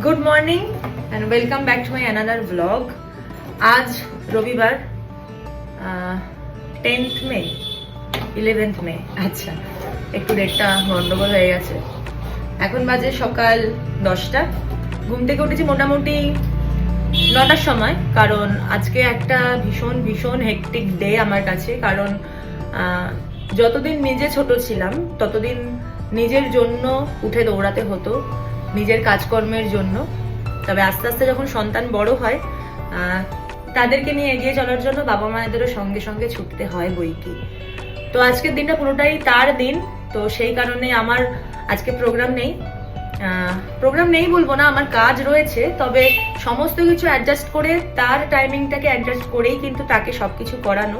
Good morning and welcome back to my another blog. আজ রবিবার 10th মে 11th মে, আচ্ছা একটু ডেটটা গন্ডগোল হয়ে গেছে। এখন বাজে সকাল 10টা। ঘুম থেকে উঠেছি মোটামুটি 9টার সময়, কারণ আজকে একটা ভীষণ ভীষণ হেকটিক ডে আমার কাছে। কারণ যতদিন নিজে ছোট ছিলাম ততদিন নিজের জন্য উঠে দৌড়াতে হতো, নিজের কাজকর্মের জন্য। তবে আস্তে আস্তে যখন সন্তান বড় হয় তাদেরকে নিয়ে এগিয়ে চলার জন্য বাবা মায়েদেরও সঙ্গে সঙ্গে ছুটতে হয় বই কি। তো আজকের দিনটা পুরোটাই তার দিন, তো সেই কারণে আমার আজকে প্রোগ্রাম নেই বলবো না, আমার কাজ রয়েছে। তবে সমস্ত কিছু অ্যাডজাস্ট করে তার টাইমিংটাকে অ্যাডজাস্ট করেই কিন্তু তাকে সবকিছু করানো।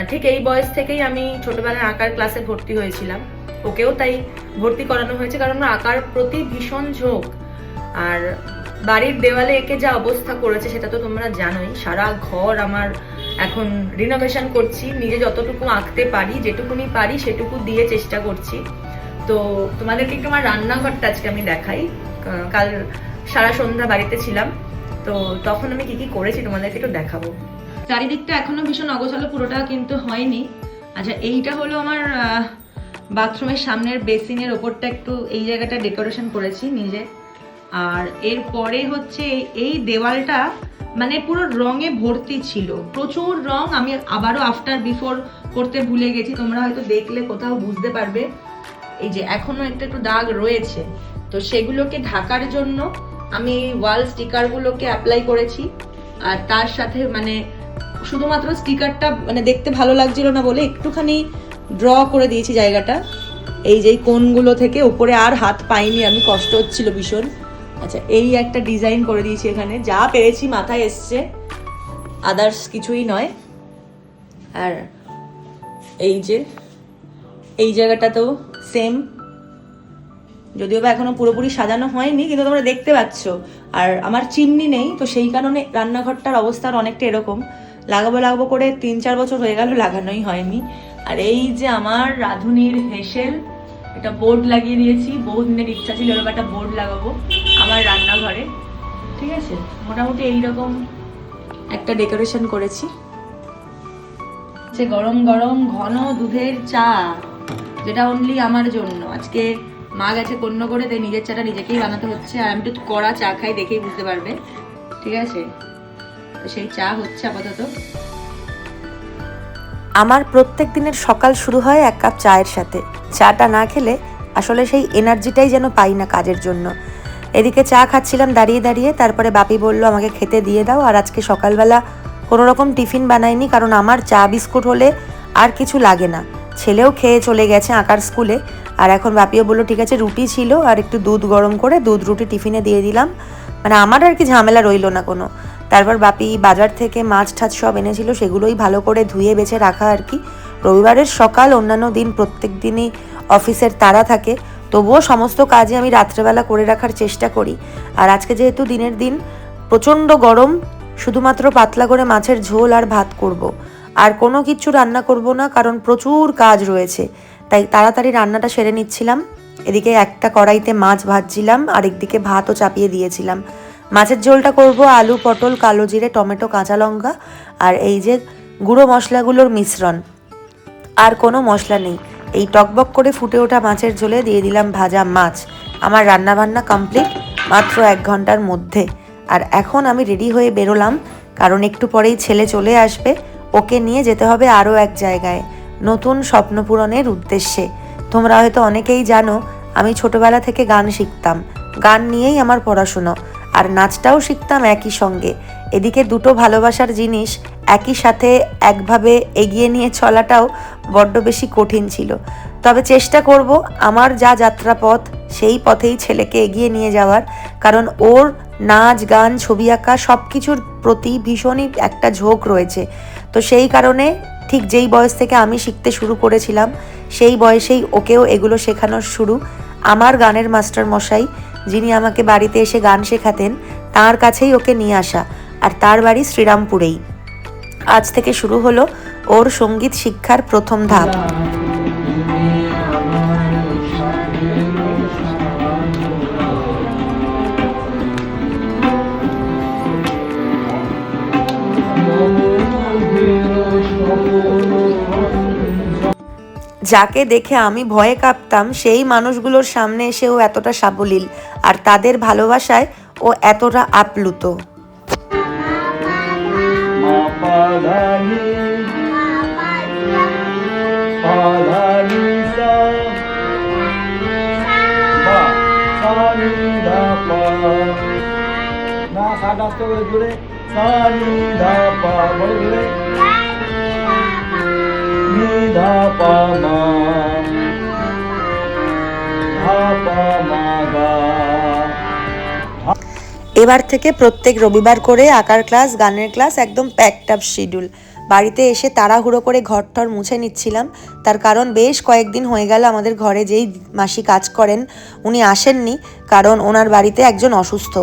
ঠিক এই বয়স থেকেই আমি ছোটবেলায় আঁকার ক্লাসে ভর্তি হয়েছিলাম, ওকেও তাই ভর্তি করানো হয়েছে, কারণ আঁকার প্রতি ভীষণ ঝোঁক। আর বাড়ির দেওয়ালে এঁকে যা অবস্থা করেছে সেটা তো তোমরা জানোই। সারা ঘর আমার এখন রিনোভেশন করছি, নিজে যতটুকু আঁকতে পারি, যেটুকুনি পারি সেটুকু দিয়ে চেষ্টা করছি। তো তোমাদেরকে একটু আমার রান্নাঘরটা আজকে আমি দেখাই। কাল সারা সন্ধ্যা বাড়িতে ছিলাম, তো তখন আমি কি কি করেছি তোমাদেরকে একটু দেখাবো। চারিদিকটা এখনো ভীষণ অগোছালো, পুরোটা কিন্তু হয়নি। আচ্ছা, এইটা হলো আমার বাথরুমের সামনের বেসিনের ওপরটা, একটু এই জায়গাটা ডেকোরেশন করেছি নিজে। আর এরপরে হচ্ছে এই দেওয়ালটা মানে পুরো রঙে ভর্তি ছিল, প্রচুর রং। আমি আবারও আফটার বিফোর করতে ভুলে গেছি, তোমরা হয়তো দেখলে কোথাও বুঝতে পারবে। এই যে এখনো একটু দাগ রয়েছে, তো সেগুলোকে ঢাকার জন্য আমি ওয়াল স্টিকারগুলোকে অ্যাপ্লাই করেছি। আর তার সাথে মানে শুধুমাত্র স্টিকারটা মানে দেখতে ভালো লাগছিল না বলে একটুখানি ড্র করে দিয়েছি জায়গাটা, এই যে কোণগুলো থেকে উপরে। আর হাত পাইনি আমি, কষ্ট হচ্ছিল ভীষণ। আচ্ছা, এই একটা ডিজাইন করে দিয়েছি এখানে, যা পেরেছি মাথায় এসছে, আদার্স কিছুই নয়। আর এই যে এই জায়গাটাতেও সেম, যদিও বা এখনো পুরোপুরি সাজানো হয়নি, কিন্তু তোমরা দেখতে পাচ্ছ। আর আমার চিমনি নেই, তো সেই কারণে রান্নাঘরটার অবস্থার অনেকটা এরকম। লাগাবো করে 3-4 বছর হয়ে গেল, লাগানোই হয়নি। আর এই যে আমার রাঁধুনির হেসেল, এটা বোর্ড লাগিয়ে দিয়েছি। বহুদিনের ইচ্ছা ছিল এরকম একটা বোর্ড লাগাবো আমার রান্নাঘরে। ঠিক আছে, মোটামুটি এইরকম একটা ডেকোরেশন করেছি। গরম গরম ঘন দুধের চা, যেটা অনলি আমার জন্য। আজকে মা গেছে কন্য করে, তাই নিজের চাটা নিজেকেই বানাতে হচ্ছে। আর আমি একটু কড়া চা খাই, দেখেই বুঝতে পারবে। ঠিক আছে, তো সেই চা হচ্ছে আপাতত। আমার প্রত্যেক দিনের সকাল শুরু হয় এক কাপ চায়ের সাথে। চাটা না খেলে আসলে সেই এনার্জিটাই যেন পাই না কাজের জন্য। এদিকে চা খাচ্ছিলাম দাঁড়িয়ে দাঁড়িয়ে, তারপরে বাপি বলল আমাকে খেতে দিয়ে দাও। আর আজকে সকালবেলা কোনো রকম টিফিন বানাইনি, কারণ আমার চা বিস্কুট হলে আর কিছু লাগে না। ছেলেও খেয়ে চলে গেছে আঁকার স্কুলে। আর এখন বাপিও বললো ঠিক আছে, রুটি ছিল আর একটু দুধ গরম করে দুধ রুটি টিফিনে দিয়ে দিলাম। মানে আমার আর কি ঝামেলা রইলো না কোনো। তারপর বাপি বাজার থেকে মাছ ঠাছ সব এনেছিল, সেগুলোই ভালো করে ধুয়ে বেছে রাখা আর কি। রবিবারের সকাল, অন্যান্য দিন প্রত্যেক দিনই অফিসের তাড়া থাকে, তবুও সমস্ত কাজই আমি রাত্রেবেলা করে রাখার চেষ্টা করি। আর আজকে যেহেতু দিনের দিন, প্রচণ্ড গরম, শুধুমাত্র পাতলা করে মাছের ঝোল আর ভাত করব। আর কোনো কিছু রান্না করব না, কারণ প্রচুর কাজ রয়েছে। তাই তাড়াতাড়ি রান্নাটা সেরে নিচ্ছিলাম। এদিকে একটা কড়াইতে মাছ ভাজছিলাম, আর একদিকে ভাতও চাপিয়ে দিয়েছিলাম। মাছের ঝোলটা করব আলু, পটল, কালো জিরে, টমেটো, কাঁচা লঙ্কা আর এই যে গুঁড়ো মশলাগুলোর মিশ্রণ। আর কোনো মশলা নেই। এই টকবক করে ফুটে ওঠা মাছের ঝোলে দিয়ে দিলাম ভাজা মাছ। আমার রান্নাবান্না কমপ্লিট মাত্র 1 ঘন্টার মধ্যে। আর এখন আমি রেডি হয়ে বেরোলাম, কারণ একটু পরেই ছেলে চলে আসবে। ওকে নিয়ে যেতে হবে আরও এক জায়গায়, নতুন স্বপ্ন পূরণের উদ্দেশ্যে। তোমরা হয়তো অনেকেই জানো আমি ছোটবেলা থেকে গান শিখতাম, গান নিয়েই আমার পড়াশুনো। আর নাচটাও শিখতাম একই সঙ্গে। এদিকে দুটো ভালোবাসার জিনিস একই সাথে একভাবে এগিয়ে নিয়ে চলাটাও বড্ড বেশি কঠিন ছিল। তবে চেষ্টা করব আমার যা যাত্রাপথ, সেই পথেই ছেলেকে এগিয়ে নিয়ে যাওয়ার। কারণ ওর নাচ, গান, ছবি আঁকা সব কিছুর প্রতি ভীষণই একটা ঝোঁক রয়েছে। তো সেই কারণে ঠিক যেই বয়স থেকে আমি শিখতে শুরু করেছিলাম, সেই বয়সেই ওকেও এগুলো শেখানোর শুরু। আমার গানের মাস্টার মশাই, যিনি আমাকে বাড়িতে এসে গান শেখাতেন, তার কাছেই ওকে নিয়ে আসা। আর তার বাড়ি শ্রীরামপুরেই। আজ থেকে শুরু হলো ওর সঙ্গীত শিক্ষার প্রথম ধাপ। যাকে দেখে আমি ভয়ে কাঁপতাম সেই মানুষগুলোর সামনে এসেও এতটা সাবলীল, আর তাদের ভালোবাসায় ও এতটা আপ্লুত। এবার থেকে প্রত্যেক রবিবার করে আঁকার ক্লাস, গানের ক্লাস, একদম প্যাকড আপ শিডিউল। বাড়িতে এসে তাড়াহুড়ো করে ঘরটর মুছে নিচ্ছিলাম, তার কারণ বেশ কয়েকদিন হয়ে গেল আমাদের ঘরে যেই মাসি কাজ করেন উনি আসেননি, কারণ ওনার বাড়িতে একজন অসুস্থ।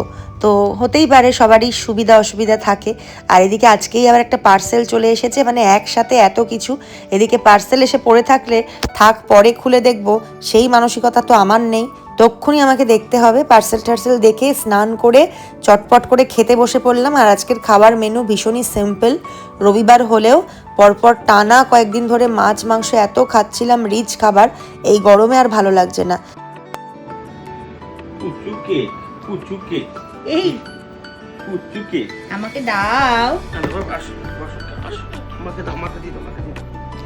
তো হতেই পারে, সবারই সুবিধা অসুবিধা থাকে। আর এদিকে আজকেই আবার একটা পার্সেল চলে এসেছে, মানে একসাথে এত কিছু। এদিকে পার্সেল এসে পড়ে থাকলে থাক পরে খুলে দেখব, সেই মানসিকতা তো আমার নেই। তক্ষুনি আমাকে দেখতে হবে। পার্সেল টার্সেল দেখে স্নান করে চটপট করে খেতে বসে পড়লাম। আর আজকের খাবার মেনু ভীষণই সিম্পল। রবিবার হলেও পরপর টানা কয়েকদিন ধরে মাছ মাংস এত খাচ্ছিলাম, রিচ খাবার, এই গরমে আর ভালো লাগছে না। এই আমাকে দাও,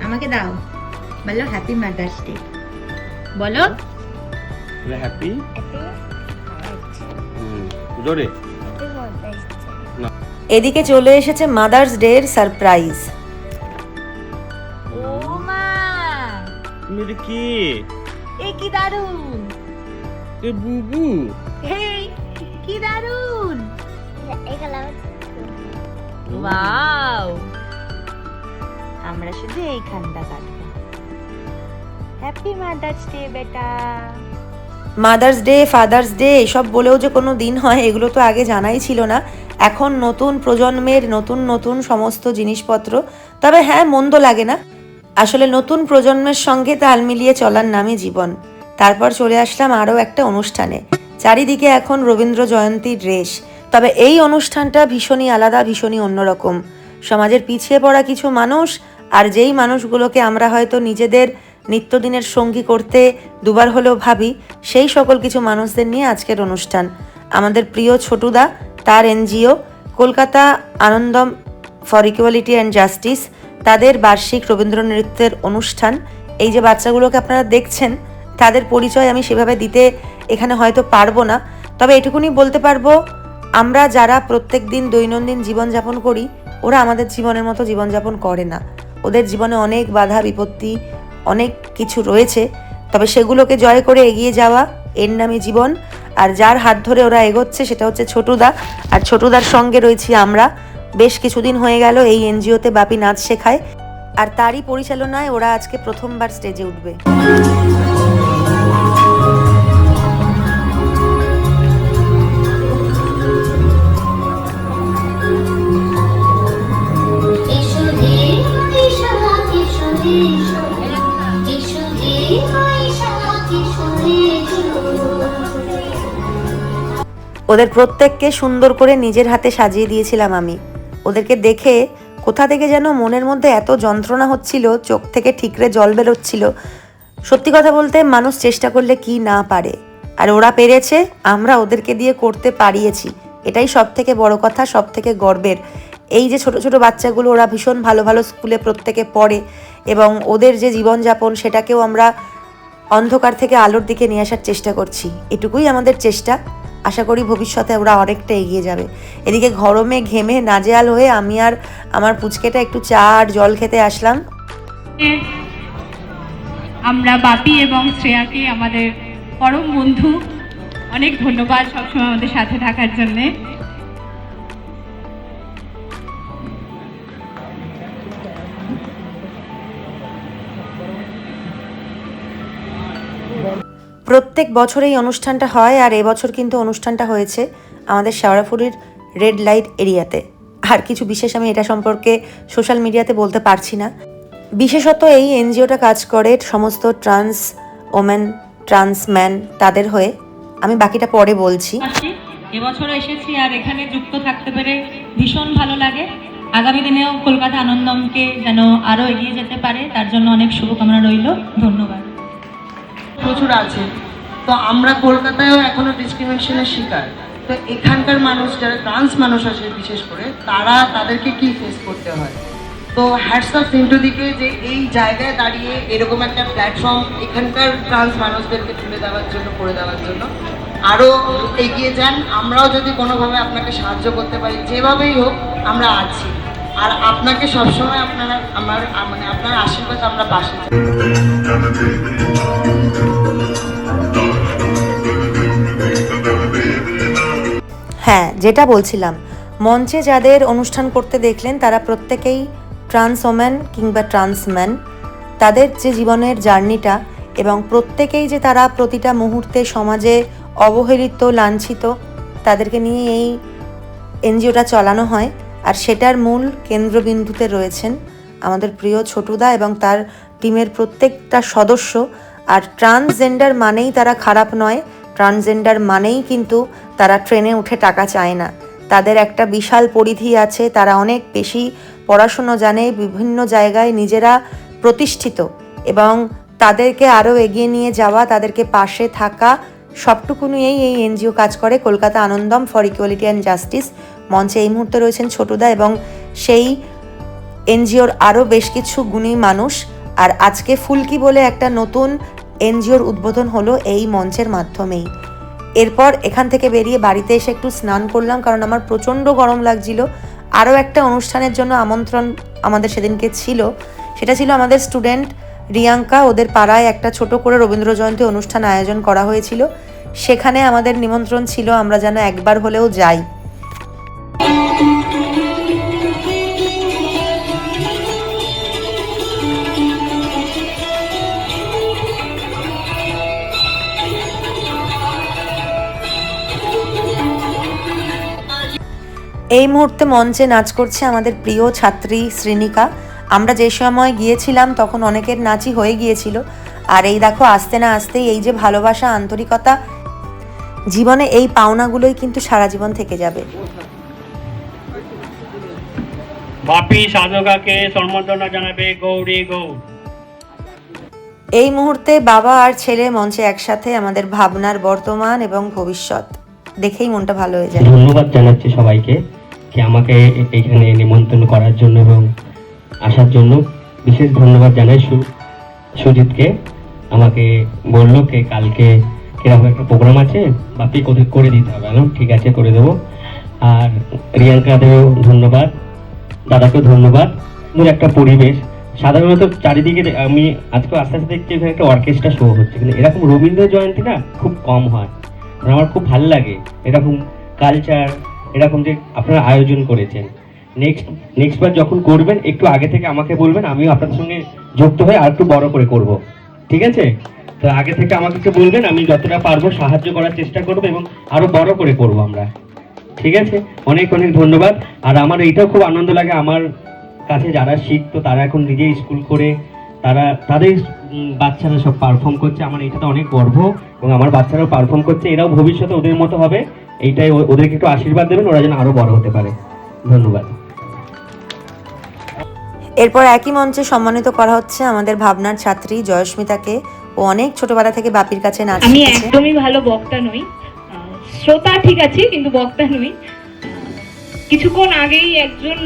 আমাকে দাও। বলো হ্যাপি মাদার্স ডে, বলো হ্যাপি জোরে। এদিকে চলে এসেছে মাদার্স ডে এর সারপ্রাইজ। ও মা, মেরে কি এ কি দারুন, এ বুবু, এই কি দারুন, ওয়াও, আমরা শুধু এইখানটা কাটবো। হ্যাপি মাদার্স ডে বেটা। মাদার্স ডে, ফাদার্স ডে এসব বলেও যে কোনো দিন হয় এগুলো তো আগে জানাই ছিল না। এখন নতুন প্রজন্মের নতুন নতুন সমস্ত জিনিসপত্র, তবে হ্যাঁ মন্দ লাগে না। আসলে নতুন প্রজন্মের সঙ্গে তাল মিলিয়ে চলার নামই জীবন। তারপর চলে আসলাম আরও একটা অনুষ্ঠানে। চারিদিকে এখন রবীন্দ্র জয়ন্তীর রেশ, তবে এই অনুষ্ঠানটা ভীষণই আলাদা, ভীষণই অন্যরকম। সমাজের পিছিয়ে পড়া কিছু মানুষ, আর যেই মানুষগুলোকে আমরা হয়তো নিজেদের নিত্যদিনের সঙ্গী করতে দুবার হলেও ভাবি, সেই সকল কিছু মানুষদের নিয়ে আজকের অনুষ্ঠান। আমাদের প্রিয় ছোটুদা, তার NGO Kolkata আনন্দম for equality and justice, তাদের বার্ষিক রবীন্দ্র নৃত্যের অনুষ্ঠান। এই যে বাচ্চাগুলোকে আপনারা দেখছেন, তাদের পরিচয় আমি সেভাবে দিতে এখানে হয়তো পারবো না, তবে এটুকুনি বলতে পারবো, আমরা যারা প্রত্যেক দিন দৈনন্দিন জীবনযাপন করি, ওরা আমাদের জীবনের মতো জীবনযাপন করে না। ওদের জীবনে অনেক বাধা বিপত্তি, অনেক কিছু রয়েছে, তবে সেগুলোকে জয় করে এগিয়ে যাওয়া, এর নামই জীবন। আর যার হাত ধরে ওরা এগোচ্ছে সেটা হচ্ছে ছোটুদা, আর ছোটুদার সঙ্গে রয়েছি আমরা। বেশ কিছুদিন হয়ে গেল এই এনজিওতে বাপি নাচ শেখায়, আর তারই পরিচালনায় ওরা আজকে প্রথমবার স্টেজে উঠবে। ওদের প্রত্যেককে সুন্দর করে নিজের হাতে সাজিয়ে দিয়েছিলাম আমি। ওদেরকে দেখে কোথা থেকে যেন মনের মধ্যে এত যন্ত্রণা হচ্ছিল, চোখ থেকে ঠিকরে জল বেরোচ্ছিল। সত্যি কথা বলতে, মানুষ চেষ্টা করলে কি না পারে, আর ওরা পেরেছে, আমরা ওদেরকে দিয়ে করতে পারিয়েছি। এটাই সব থেকে বড় কথা, সব থেকে গর্বের। এই যে ছোট ছোট বাচ্চাগুলো, ওরা ভীষণ ভালো ভালো স্কুলে প্রত্যেকে পড়ে, এবং ওদের যে জীবনযাপন সেটাকেও আমরা অন্ধকার থেকে আলোর দিকে নিয়ে আসার চেষ্টা করছি। এটুকুই আমাদের চেষ্টা। আশা করি ভবিষ্যতে ওরা অনেকটা এগিয়ে যাবে। এদিকে গরমে ঘেমে নাজেহাল হয়ে আমি আর আমার পুচকেটা একটু চা আর জল খেতে আসলাম। আমরা বাপি এবং শ্রেয়াকে, আমাদের পরম বন্ধু, অনেক ধন্যবাদ সবসময় আমাদের সাথে থাকার জন্যে। প্রত্যেক বছর এই অনুষ্ঠানটা হয়, আর এবছর কিন্তু অনুষ্ঠানটা হয়েছে আমাদের শেওড়াফুলির রেড লাইট এরিয়াতে। আর কিছু বিশেষ আমি এটা সম্পর্কে সোশ্যাল মিডিয়াতে বলতে পারছি না। বিশেষত এই এনজিওটা কাজ করে সমস্ত ট্রান্স ওমেন, ট্রান্স ম্যান, তাদের হয়ে। আমি বাকিটা পরে বলছি। এবছরও এসেছি, আর এখানে যুক্ত থাকতে পেরে ভীষণ ভালো লাগে। আগামী দিনেও কলকাতা আনন্দমকে যেন আরও এগিয়ে যেতে পারে তার জন্য অনেক শুভকামনা রইল। ধন্যবাদ। প্রচুর আছে, তো আমরা কলকাতায়ও এখনো ডিসক্রিমিনেশনের শিকার। তো এখানকার মানুষ যারা ট্রান্স মানুষ আছে বিশেষ করে তাদেরকে কি ফেস করতে হয়। তো হ্যাটস অফ সিন্টুদিকে যে এই জায়গায় দাঁড়িয়ে এরকম একটা প্ল্যাটফর্ম এখানকার ট্রান্স মানুষদেরকে তুলে দেওয়ার জন্য, করে দেওয়ার জন্য। আরও এগিয়ে যান, আমরাও যদি কোনোভাবে আপনাকে সাহায্য করতে পারি, যেভাবেই হোক আমরা আছি। আর আপনাকে সবসময় আপনার আশীর্বাদ আমরা পাশে চাই। হ্যাঁ, যেটা বলছিলাম, মঞ্চে যাদের অনুষ্ঠান করতে দেখলেন তারা প্রত্যেকেই ট্রান্স ওম্যান কিংবা ট্রান্সম্যান। তাদের যে জীবনের জার্নিটা এবং প্রত্যেকেই যে তারা প্রতিটা মুহূর্তে সমাজে অবহেলিত, লাঞ্ছিত, তাদেরকে নিয়ে এই এনজিওটা চালানো হয়। আর সেটার মূল কেন্দ্রবিন্দুতে রয়েছেন আমাদের প্রিয় ছোটুদা এবং তার টিমের প্রত্যেকটা সদস্য। আর ট্রান্সজেন্ডার মানেই তারা খারাপ নয়, ট্রান্সজেন্ডার মানেই কিন্তু তারা ট্রেনে উঠে টাকা চায় না। তাদের একটা বিশাল পরিধি আছে, তারা অনেক বেশি পড়াশুনো জানে, বিভিন্ন জায়গায় নিজেরা প্রতিষ্ঠিত, এবং তাদেরকে আরও এগিয়ে নিয়ে যাওয়া, তাদেরকে পাশে থাকা, সবটুকু নিয়েই এই এনজিও কাজ করে। Kolkata আনন্দম for equality and justice. মঞ্চে এই মুহূর্তে রয়েছেন ছোটুদা এবং সেই এনজিওর আরও বেশ কিছু গুণী মানুষ। আর আজকে ফুলকি বলে একটা নতুন এনজিওর উদ্বোধন হলো এই মঞ্চের মাধ্যমেই। এরপর এখান থেকে বেরিয়ে বাড়িতে এসে একটু স্নান করলাম, কারণ আমার প্রচণ্ড গরম লাগছিল। আরও একটা অনুষ্ঠানের জন্য আমন্ত্রণ আমাদের সেদিনকে ছিল, সেটা ছিল আমাদের স্টুডেন্ট রিয়াঙ্কা, ওদের পাড়ায় একটা ছোট করে রবীন্দ্র জয়ন্তী অনুষ্ঠান আয়োজন করা হয়েছিল। সেখানে আমাদের নিমন্ত্রণ ছিল, আমরা যেন একবার হলেও যাই। এই মুহূর্তে মঞ্চে নাচ করছে আমাদের প্রিয় ছাত্রী শ্রীনিকা। আমরা যে সময় গিয়েছিলাম তখন অনেকের নাচই হয়ে গিয়েছিল। আর এই দেখো, আসতে না আসতেই এই যে ভালোবাসা, আন্তরিকতা, জীবনে এই পাওনাগুলোই কিন্তু সারা জীবন থেকে যাবে। বাপি সাধকাকে সম্বর্ধনা জানাবে গৌরী গৌর। এই মুহূর্তে বাবা আর ছেলে মঞ্চে একসাথে, আমাদের ভাবনার বর্তমান এবং ভবিষ্যৎ দেখেই মনটা ভালো হয়ে যায়। ধন্যবাদ জানাচ্ছি সবাইকে কি আমাকে এখানে নিমন্ত্রণ করার জন্য এবং আসার জন্য। বিশেষ ধন্যবাদ জানাই সুজিতকে, আমাকে বললো কে কালকে কিরকম একটা প্রোগ্রাম আছে, বাপি কোথায় করে দিতে হবে। ঠিক আছে, করে দেবো। আর রিয়াঙ্কাদেরও ধন্যবাদ, দাদাকেও ধন্যবাদ। একটা পরিবেশ সাধারণত চারিদিকে আমি আজকে আস্তে আস্তে দেখছি এখানে একটা অর্কেস্ট্রা শো হচ্ছে, কিন্তু এরকম রবীন্দ্র জয়ন্তী না খুব কম হয়। আমার খুব ভালো লাগে এরকম কালচার, এরকম যে আপনারা আয়োজন করেছেন। নেক্সট বার যখন করবেন একটু আগে থেকে আমাকে বলবেন, আমিও আপনাদের সঙ্গে যুক্ত হয়ে আর একটু বড় করে করব, ঠিক আছে? তো আগে থেকে আমাকে একটু বলবেন, আমি যতটা পারবো সাহায্য করার চেষ্টা করবো এবং আরো বড় করে করব আমরা, ঠিক আছে? অনেক অনেক ধন্যবাদ। আর আমার এইটাও খুব আনন্দ লাগে, আমার কাছে যারা শিখতো তারা এখন নিজেই স্কুল করে তাদের বাচ্চারা সব পারফর্ম করছে। আমার এইটাতে অনেক গর্ব, এবং আমার বাচ্চারাও পারফর্ম করছে, এরাও ভবিষ্যতে ওদের মতো হবে। এইটাই, ওদেরকে একটু আশীর্বাদ দেবেন, ওরা যেন আরো বড় হতে পারে। ধন্যবাদ। এরপর একই মঞ্চে সম্মানিত করা হচ্ছে আমাদের ভাবনার ছাত্রী জয়স্মিতাকে। ও অনেক ছোটবেলা থেকে বাপির কাছে নাচ আমি শিখেছে। একদমই ভালো বক্তা নই, শ্রোতা ঠিক আছে, কিন্তু বক্তা নই। কিছুক্ষণ আগেই একজন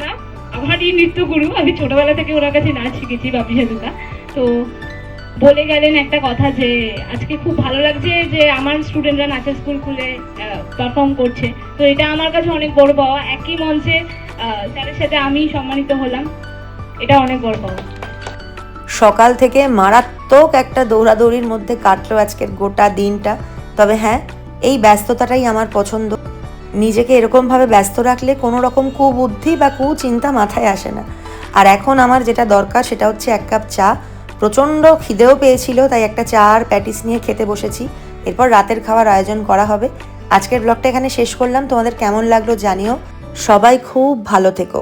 না, আমারই নৃত্যগুরু, আমি ছোটবেলা থেকে ওনার কাছে নাচ শিখেছি, বাপি সাধুকা, তো বলে গেলেন একটা কথা যে আজকে খুব ভালো লাগছে যে আমার স্টুডেন্টরা নাচের স্কুল খুলে পারফর্ম করছে। তো এটা আমার কাছে অনেক বড় পাওয়া। একই মঞ্চে স্যারের সাথে আমি সম্মানিত হলাম, এটা অনেক বড় পাওয়া। সকাল থেকে মারাত্মক একটা দৌড়াদৌড়ির মধ্যে কাটলো আজকের গোটা দিনটা। তবে হ্যাঁ, এই ব্যস্ততাটাই আমার পছন্দ। নিজেকে এরকমভাবে ব্যস্ত রাখলে কোনো রকম কুবুদ্ধি বা কুচিন্তা মাথায় আসে না। আর এখন আমার যেটা দরকার সেটা হচ্ছে এক কাপ চা। প্রচণ্ড খিদেও পেয়েছিল, তাই একটা চা আর প্যাটিস নিয়ে খেতে বসেছি। এরপর রাতের খাওয়ার আয়োজন করা হবে। আজকের ব্লগটা এখানে শেষ করলাম। তোমাদের কেমন লাগলো জানিও। সবাই খুব ভালো থেকো।